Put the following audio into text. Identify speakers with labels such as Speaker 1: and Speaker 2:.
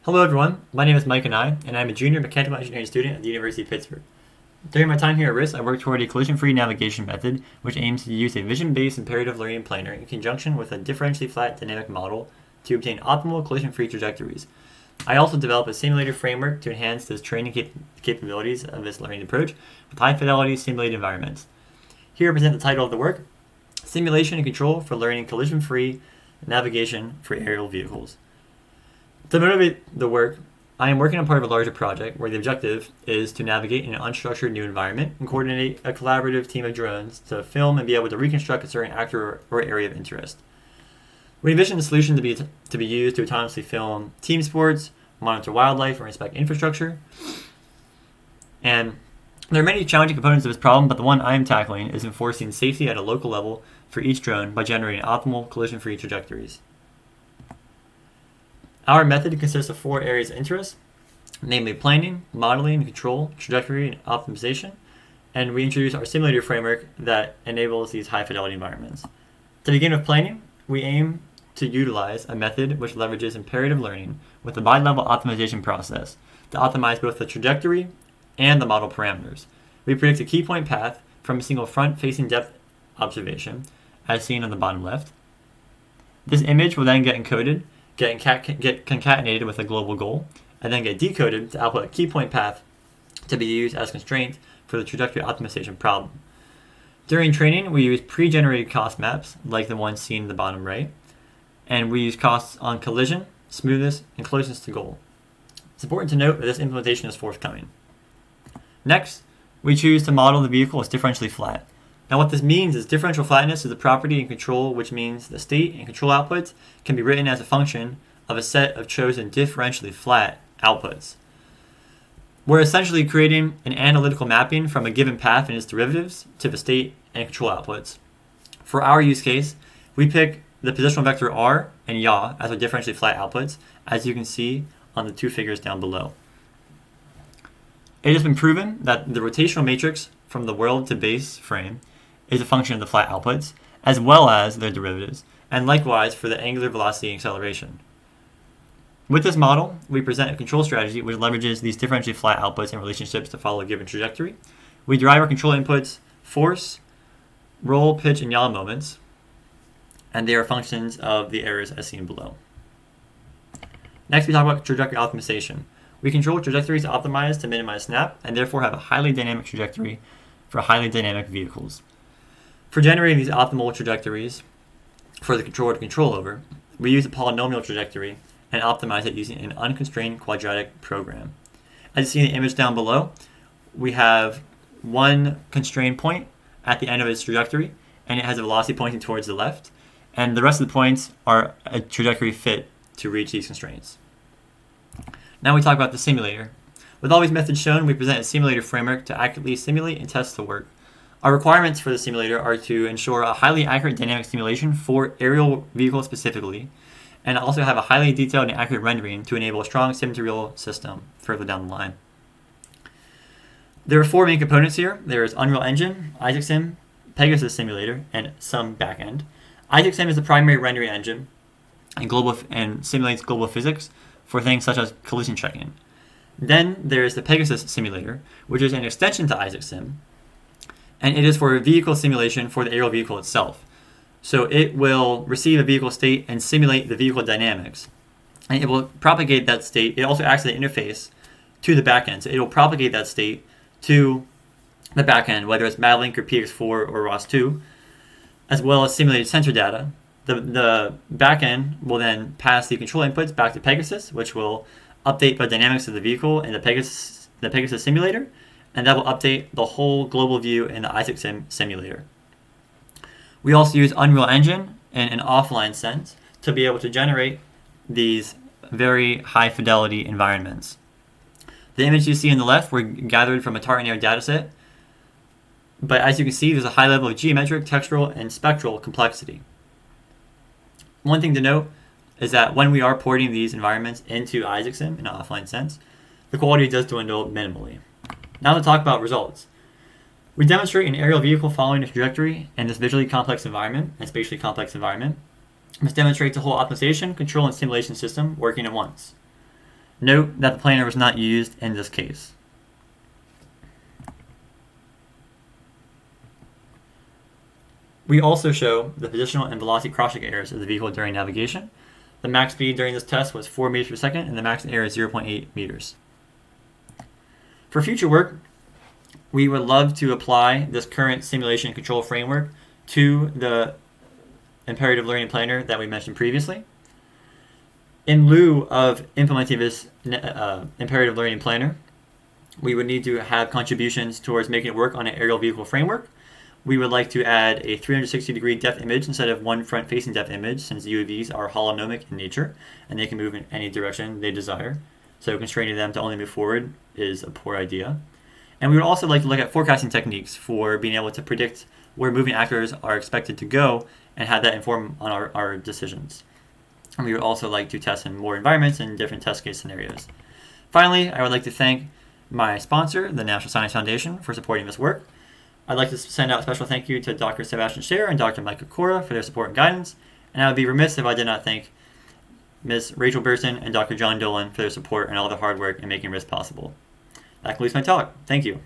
Speaker 1: Hello everyone, my name is Micah Nye, and I'm a junior mechanical engineering student at the University of Pittsburgh. During my time here at RIS, I worked toward a collision-free navigation method which aims to use a vision-based imperative learning planar in conjunction with a differentially flat dynamic model to obtain optimal collision-free trajectories. I also developed a simulator framework to enhance the training capabilities of this learning approach with high-fidelity simulated environments. Here I present the title of the work, Simulation and Control for Learning Collision-Free Navigation for Aerial Vehicles. To motivate the work, I am working on part of a larger project where the objective is to navigate in an unstructured new environment and coordinate a collaborative team of drones to film and be able to reconstruct a certain actor or area of interest. We envision the solution to be used to autonomously film team sports, monitor wildlife, or inspect infrastructure. And there are many challenging components of this problem, but the one I am tackling is enforcing safety at a local level for each drone by generating optimal collision-free trajectories. Our method consists of 4 areas of interest, namely planning, modeling, control, trajectory, and optimization, and we introduce our simulator framework that enables these high-fidelity environments. To begin with planning, we aim to utilize a method which leverages imperative learning with a bi-level optimization process to optimize both the trajectory and the model parameters. We predict a key point path from a single front-facing depth observation, as seen on the bottom left. This image will then get encoded, get concatenated with a global goal, and then get decoded to output a key point path to be used as constraint for the trajectory optimization problem. During training, we use pre-generated cost maps, like the one seen in the bottom right, and we use costs on collision, smoothness, and closeness to goal. It's important to note that this implementation is forthcoming. Next, we choose to model the vehicle as differentially flat. Now what this means is differential flatness is a property in control, which means the state and control outputs can be written as a function of a set of chosen differentially flat outputs. We're essentially creating an analytical mapping from a given path and its derivatives to the state and control outputs. For our use case, we pick the positional vector r and yaw as our differentially flat outputs, as you can see on the 2 figures down below. It has been proven that the rotational matrix from the world to base frame is a function of the flat outputs, as well as their derivatives, and likewise for the angular velocity and acceleration. With this model, we present a control strategy which leverages these differentially flat outputs and relationships to follow a given trajectory. We derive our control inputs force, roll, pitch, and yaw moments, and they are functions of the errors as seen below. Next, we talk about trajectory optimization. We control trajectories optimized to minimize snap, and therefore have a highly dynamic trajectory for highly dynamic vehicles. For generating these optimal trajectories for the controller to control over, we use a polynomial trajectory and optimize it using an unconstrained quadratic program. As you see in the image down below, we have one constrained point at the end of its trajectory, and it has a velocity pointing towards the left, and the rest of the points are a trajectory fit to reach these constraints. Now we talk about the simulator. With all these methods shown, we present a simulator framework to accurately simulate and test the work. Our requirements for the simulator are to ensure a highly accurate dynamic simulation for aerial vehicles specifically, and also have a highly detailed and accurate rendering to enable a strong sim-to-real system further down the line. There are 4 main components here. There is Unreal Engine, Isaac Sim, Pegasus Simulator, and some backend. Isaac Sim is the primary rendering engine and simulates global physics for things such as collision checking. Then there is the Pegasus Simulator, which is an extension to Isaac Sim, and it is for vehicle simulation for the aerial vehicle itself. So it will receive a vehicle state and simulate the vehicle dynamics. And it will propagate that state. It also acts as an interface to the backend. So it will propagate that state to the backend, whether it's MATLink or PX4 or ROS2, as well as simulated sensor data. The backend will then pass the control inputs back to Pegasus, which will update the dynamics of the vehicle in the Pegasus simulator, and that will update the whole global view in the Isaac Sim simulator. We also use Unreal Engine in an offline sense to be able to generate these very high fidelity environments. The images you see on the left were gathered from a Tartan-Air dataset, but as you can see, there's a high level of geometric, textural, and spectral complexity. One thing to note is that when we are porting these environments into Isaac Sim in an offline sense, the quality does dwindle minimally. Now to talk about results. We demonstrate an aerial vehicle following a trajectory in this visually complex environment and spatially complex environment. This demonstrates a whole optimization, control, and simulation system working at once. Note that the planar was not used in this case. We also show the positional and velocity cross-check errors of the vehicle during navigation. The max speed during this test was 4 meters per second, and the max error is 0.8 meters. For future work, we would love to apply this current simulation and control framework to the imperative learning planar that we mentioned previously. In lieu of implementing this imperative learning planar, we would need to have contributions towards making it work on an aerial vehicle framework. We would like to add a 360-degree depth image instead of one front-facing depth image, since UAVs are holonomic in nature and they can move in any direction they desire. So constraining them to only move forward is a poor idea. And we would also like to look at forecasting techniques for being able to predict where moving actors are expected to go and have that inform on our decisions. And we would also like to test in more environments and different test case scenarios. Finally, I would like to thank my sponsor, the National Science Foundation, for supporting this work. I'd like to send out a special thank you to Dr. Sebastian Scherer and Dr. Micah Nye for their support and guidance. And I would be remiss if I did not thank Ms. Rachel Burson and Dr. John Dolan for their support and all the hard work in making this possible. That concludes my talk. Thank you.